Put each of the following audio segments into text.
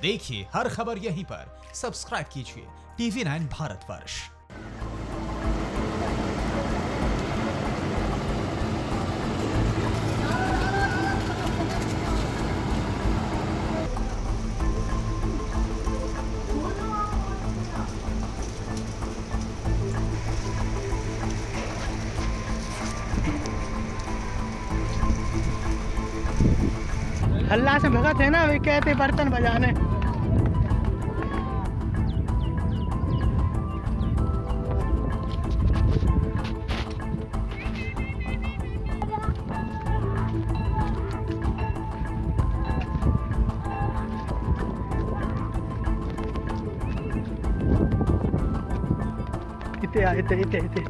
देखिए हर खबर यहीं पर। सब्सक्राइब कीजिए TV9 भारतवर्ष। हल्ला से भगत है ना, वे कहते बर्तन बजाने। इते इते इते इते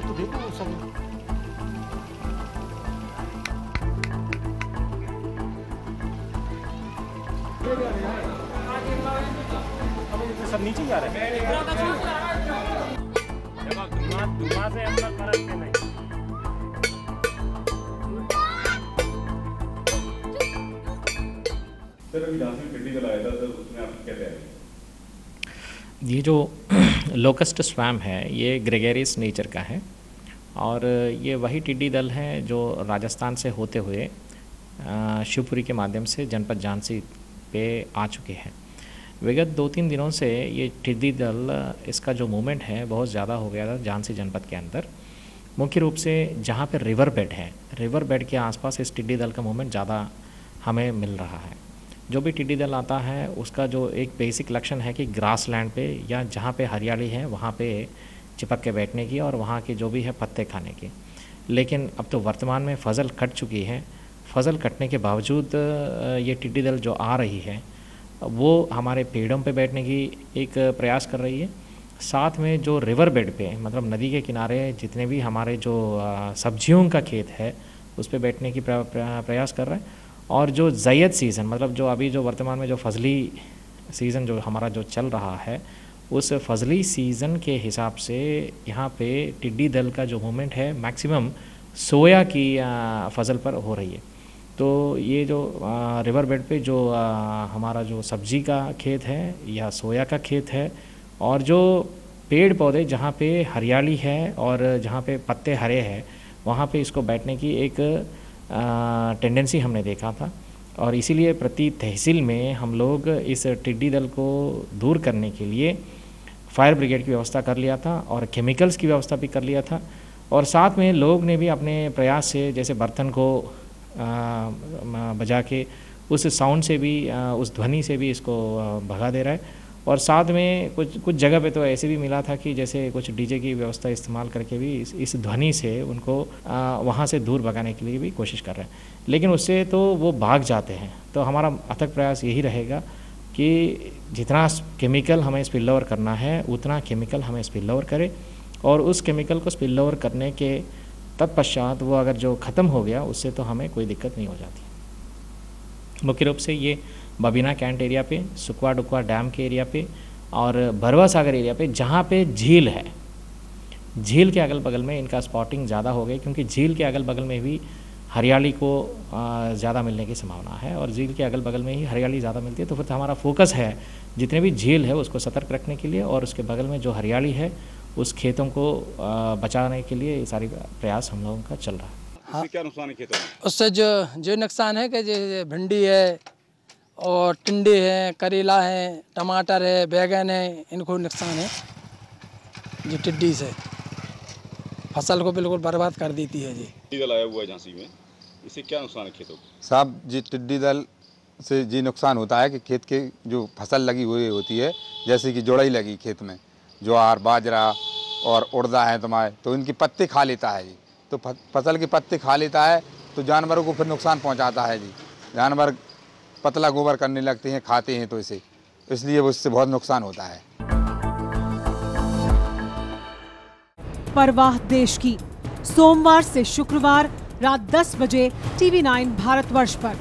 तो देखो सब नीचे जा रहे हैं। धुआं से अपना फर्क है नहीं। सर अभी झांसी में टिड्डी दल आया था, सर उसमें आप क्या तैयारी? ये जो लोकस्ट स्वैम है ये ग्रेगेरियस नेचर का है और ये वही टिड्डी दल है जो राजस्थान से होते हुए शिवपुरी के माध्यम से जनपद झांसी पे आ चुके हैं। विगत 2-3 दिनों से ये टिड्डी दल इसका जो मूवमेंट है बहुत ज़्यादा हो गया था झांसी जनपद के अंदर। मुख्य रूप से जहाँ पे रिवर बेड है, रिवर बेड के आसपास इस टिड्डी दल का मूवमेंट ज़्यादा हमें मिल रहा है। जो भी टिड्डी दल आता है उसका जो एक बेसिक लक्षण है कि ग्रास लैंड पे या जहाँ पे हरियाली है वहाँ पे चिपक के बैठने की और वहाँ के जो भी है पत्ते खाने की। लेकिन अब तो वर्तमान में फसल कट चुकी है। फसल कटने के बावजूद ये टिड्डी दल जो आ रही है वो हमारे पेड़ों पे बैठने की एक प्रयास कर रही है। साथ में जो रिवर बेड पे मतलब नदी के किनारे जितने भी हमारे जो सब्जियों का खेत है उस पे बैठने की प्रयास कर रहा है। और जो ज़ैद सीज़न मतलब जो अभी जो वर्तमान में जो फजली सीज़न जो हमारा जो चल रहा है उस फजली सीज़न के हिसाब से यहाँ पे टिड्डी दल का जो मूवमेंट है मैक्सिमम सोया की फसल पर हो रही है। तो ये जो रिवर बेड पे जो हमारा जो सब्जी का खेत है या सोया का खेत है और जो पेड़ पौधे जहाँ पे हरियाली है और जहाँ पे पत्ते हरे हैं वहाँ पे इसको बैठने की एक टेंडेंसी हमने देखा था। और इसीलिए प्रति तहसील में हम लोग इस टिड्डी दल को दूर करने के लिए फायर ब्रिगेड की व्यवस्था कर लिया था और केमिकल्स की व्यवस्था भी कर लिया था। और साथ में लोग ने भी अपने प्रयास से जैसे बर्तन को बजा के उस साउंड से भी उस ध्वनि से भी इसको भगा दे रहा है। और साथ में कुछ जगह पे तो ऐसे भी मिला था कि जैसे कुछ डीजे की व्यवस्था इस्तेमाल करके भी इस ध्वनि से उनको वहाँ से दूर भगाने के लिए भी कोशिश कर रहे हैं। लेकिन उससे तो वो भाग जाते हैं। तो हमारा अथक प्रयास यही रहेगा कि जितना केमिकल हमें स्पिल ओवर करना है उतना केमिकल हमें स्पिल ओवर करे और उस केमिकल को स्पिल ओवर करने के तत्पश्चात वो अगर जो ख़त्म हो गया उससे तो हमें कोई दिक्कत नहीं हो जाती। मुख्य रूप से ये बबीना कैंट एरिया पे, सुकवा डुकवा डैम के एरिया पे और भरवा सागर एरिया पे जहाँ पे झील है, झील के अगल बगल में इनका स्पॉटिंग ज़्यादा हो गई क्योंकि झील के अगल बगल में भी हरियाली को ज़्यादा मिलने की संभावना है और झील के अगल बगल में ही हरियाली ज़्यादा मिलती है। तो फिर हमारा फोकस है जितने भी झील है उसको सतर्क रखने के लिए और उसके बगल में जो हरियाली है उस खेतों को बचाने के लिए ये सारी प्रयास हम लोगों का चल रहा है। उससे क्या नुकसान है खेतों में? उससे जो नुकसान है कि जैसे भिंडी है और टिंडे है, करेला है, टमाटर है, बैगन है, इनको नुकसान है जी टिड्डी से। फसल को बिल्कुल बर्बाद कर देती है जी। टिड्डी दल आया हुआ है झांसी में, इससे क्या नुकसान है खेतों को? साहब जी टिड्डी दल से जी नुकसान होता है कि खेत के जो फसल लगी हुई होती है जैसे कि जोड़ई लगी खेत में ज्वार बाजरा और उड़दा है तुम्हारे तो इनके पत्ते खा लेता है जी। तो फसल के पत्ते खा लेता है तो जानवरों को फिर नुकसान पहुंचाता है जी। जानवर पतला गोबर करने लगते हैं, खाते हैं तो इसे इसलिए वो इससे बहुत नुकसान होता है। परवाह देश की, सोमवार से शुक्रवार रात 10 बजे TV9 भारतवर्ष पर।